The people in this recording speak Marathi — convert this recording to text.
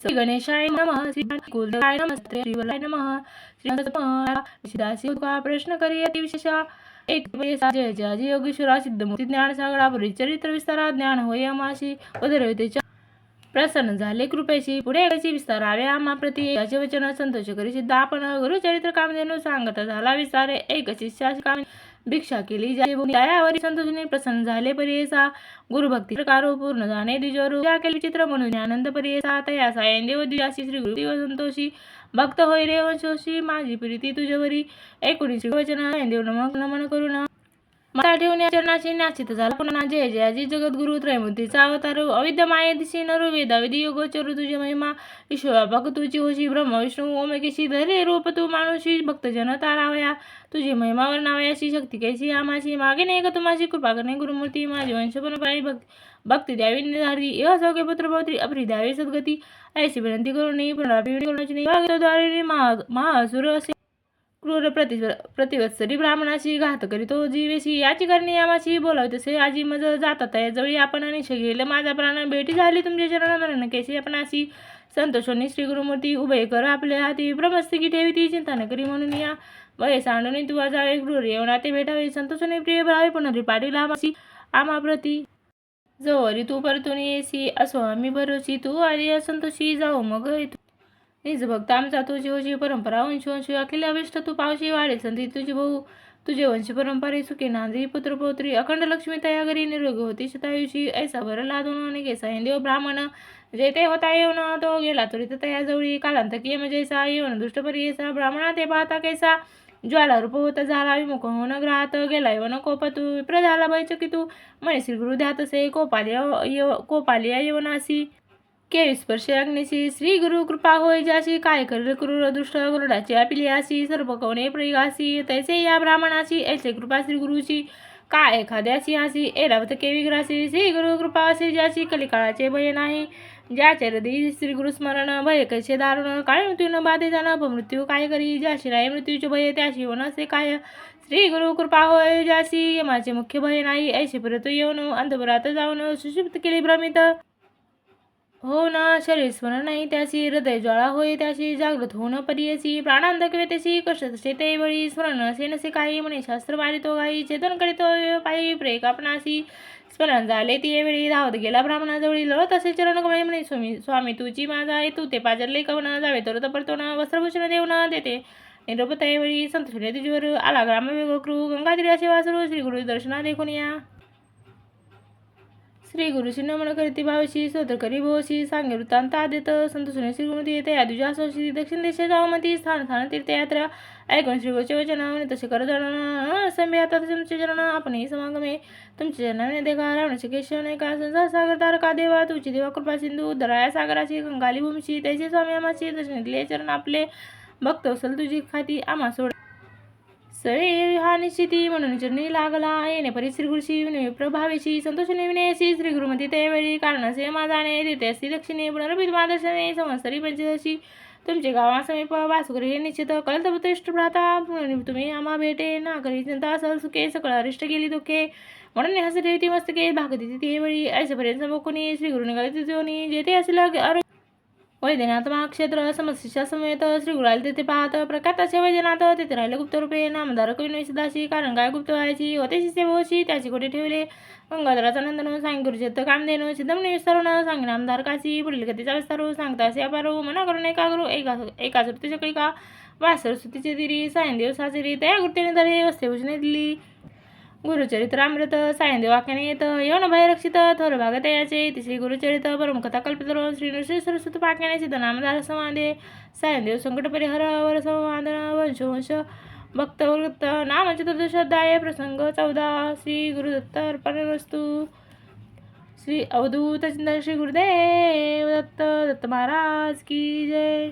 श्री गणेशाय नमः, श्री कुलदेवाय नमः, श्री वल्लाय नमः, श्री दासी तुका प्रश्न करी अति विशेषा एक जय जय योगेश्वरा सिद्धमूर्ती ज्ञान सागरा चरित्र विस्तारा ज्ञान होय अमाशी उदरवितेच्या प्रसन्न झाले कृपेशी पुढे विस्तारावे आम्हा प्रति याचे वचन संतोष करी सिद्ध आपण गुरुचरित्र कामधेनू सांगता झाला विस्तारे एक शिष्या भिक्षा केली दयावरी संतोषने प्रसन्न झाले परियेसा गुरुभक्ती प्रकारो पूर्ण जाणे द्विजोरू या केली चित्र म्हणून आनंद परियेसा तया सायन देव द्विजाशी श्री गुरुदेव संतोषी भक्त होय रे वंशोशी माझी प्रीती तुझ्यावरी 19 वचन देव नमन करून माता ठेवून चरणाची न्याचित झाला पुन्हा जय जयाजी जगद्गुरु त्रयमूर्तीचा अवतार अविद्या माये दिशी नरु वेदाविधी योगोचरु तुझे महिमा ईश्वरापक तुझी होशी ब्रह्म विष्णू ओमेकेशी धरे रूप तू मानुषी भक्तजन तारावया तुझी महिमा वर्णावयाशी शक्ती कैसी आमाशी मागे नाही का तुम्हाशी कृपा करणे गुरुमूर्ती माझी वंश परंपराही भक्ती द्यावी निर्धारी यह सौख्य पुत्र पौत्री अपरी द्यावी सद्गती ऐशी विनंती करून पुनराद्वारे महासुर असे क्रूर प्रतिवत्सरी ब्राह्मणाशी घात करीतो जीवेशी याची करणी यामाशी बोलावे तसे आजी मज जातात जवळी आपण आणि गेले माझा प्राण भेटी झाली तुमचे चरण मरण केशी आपणाशी संतोषोनी श्री गुरुमूर्ती उभे कर आपल्या हाती ब्रह्मस्थिकी ठेवी ती चिंता न करी म्हणून या वय सांडून तू जावे क्रूर येऊन नाते भेटावे संतोषोने प्रिय भावे पुनरी पाटील आमाशी आम्हा प्रती जोवरी तू परतून येसी असो आम्ही भरोशी तू आली असंतोषी जाऊ मग निज भक्त आमचा तुझी होशी परंपरा वंशवंशी अखिल अभिष्ट तू पावशी वाढेल संधी तुझी भाऊ तुझे वंश परंपरे सुखी नांदी पुत्र पौत्री अखंड लक्ष्मी तया घरी निरोगी होती शतायुषी ऐसा भरला दोन अनेक देव ब्राह्मण जे ते होता येऊन तो गेला त्वरित तया जवळी कालांतकीय जैसा येऊन दुष्टपरियेसा ब्राह्मणा ते पाहता कैसा ज्वाला रूप होत झाला विमुख होऊन ग्राहात गेला येऊन कोप तू विप्र झाला भयचकितू म्हणे श्री गुरु ध्यातसे कोपालिया येऊनासी केळी स्पर्श अग्निशी श्री गुरु कृपा होय जाशी काय करेल क्रूर दुष्ट गुरुडाची अपिलियासी सर्व कवणे प्रयोगासी तैसे या ब्राह्मणाशी ऐसे कृपा श्री गुरुची काय एखाद्याशी हासी एरावत के विग्रासी श्री गुरु कृपा असे ज्याची कलिकाळाचे भय नाही ज्याचे हृदय श्री गुरु स्मरण भय कैसे दारुण काळ मृत्यून बाधे जाणं अपमृत्यू काय करी ज्याशी नाही मृत्यूचे भय त्याशी होणसे काय श्री गुरु कृपा होय जाशी यमाचे मुख्य भय नाही ऐसे परत येऊन अंतपुरात जाऊन सुषुप्त केली भ्रमित हो ना शरीर स्मरण नाही त्याची हृदय ज्वाळा होय त्याची जागृत होणं परियसी प्राणांधक व्यतेशी कष्ट तसे ते वळी स्मरण असे नसे काही म्हणे शास्त्र मारितो गाई चेतन करीतो पायी प्रेक आपणासी स्मरण झाले ती वेळी धावत गेला ब्राह्मणाजवळी लढत असे चरण कमळे म्हणे स्वामी तुझी माझा तू ते पाजरले कवन जावे तर परतोन वस्त्रभूषण देऊन देते निरोप त्यावेळी संतोषने तुझीवर आला ग्राम वेगक्रू गंगाधीर असे वासरू श्री गुरु दर्शना देखून या श्री गुरुशी नमन करीती भावशी स्तोत्र करी भोशी सांगे वृत्तांत आदित संतोषने श्री गुरुमती येते आदुजा सोशी दक्षिण दिशे जावमती स्थान तीर्थयात्रा ऐकून श्री गुरुचे वचन म्हणे तसे कर जण संभे आता तुमचे चरण आपणही समागमे तुमचे चरणाने देखा रावणाचे केशव नाही का संसार सागर तारका देवा तुझी देवा कृपा सिंधू दराया सागराची गंगाली भूमशी तैसे स्वामी आमाची दर्शन दिले चरण आपले भक्त असल तुझी खाती आम्हा सोड सळे हा निश्चिती म्हणून चरणी लागला येणे परी श्री गुरुशी प्रभावेशी संतोषने विनयशी श्री गुरुमती त्यावेळी कारणासे माझाने देते असती दक्षिणे पुनरभित मादर्शने संवत्सरी पंचदशी तुमचे गावा समीप वासुकरी हे निश्चित कळत इष्ट भ्राता तुम्ही आम्हा भेटे ना करी चिंता असल सुखे सकळ अरिष्ट गेली दुःखे म्हणून हस ठेवती मस्तके भागती ती वेळी ऐसेपर्यंत मुकुनी श्री गुरु निघाले तिथून जेथे असेल वैद्यनाथ महाक्षेत्र समस्या समेत श्री गुरुला तेथे पाहत प्रख्याताचे वैद्यनाथ तेथे राहिले गुप्त रूपे नामधारक कवी सदाशी कारण काय गुप्त व्हायची होते सेवशी त्याची कोठे ठेवले गंगाधराचा नंदन सांग गुरुचेत कामधेनु सिद्धमने विस्तारून सांग नामधारकाशी पुढील गतीचा विस्तारू सांगता असे अपारू मना करून एका गुरु एका सुरती चक्रिका वा सरस्वतीची दिरी सायनदेव साजरी त्या गुरुतेने धरे वस्तेभूषणे दिली गुरुचरित्रामृत सायनदेव वाक्याने येत यवन भयरक्षित थोर भागत याचे श्री गुरुचरित परमकथा कल्पित श्री नृसिंह सरस्वती पाक्याने सिद्ध नामधार संवादे सायनदेव संकट परिहर वर संवादन वंशवंश भक्तवृत्त नाम चतुर्दशाध्याय प्रसंग 14 श्री गुरुदत्त अर्पणवस्तू श्री अवधूत चिंतन श्री गुरुदेव दत्त महाराज की जय।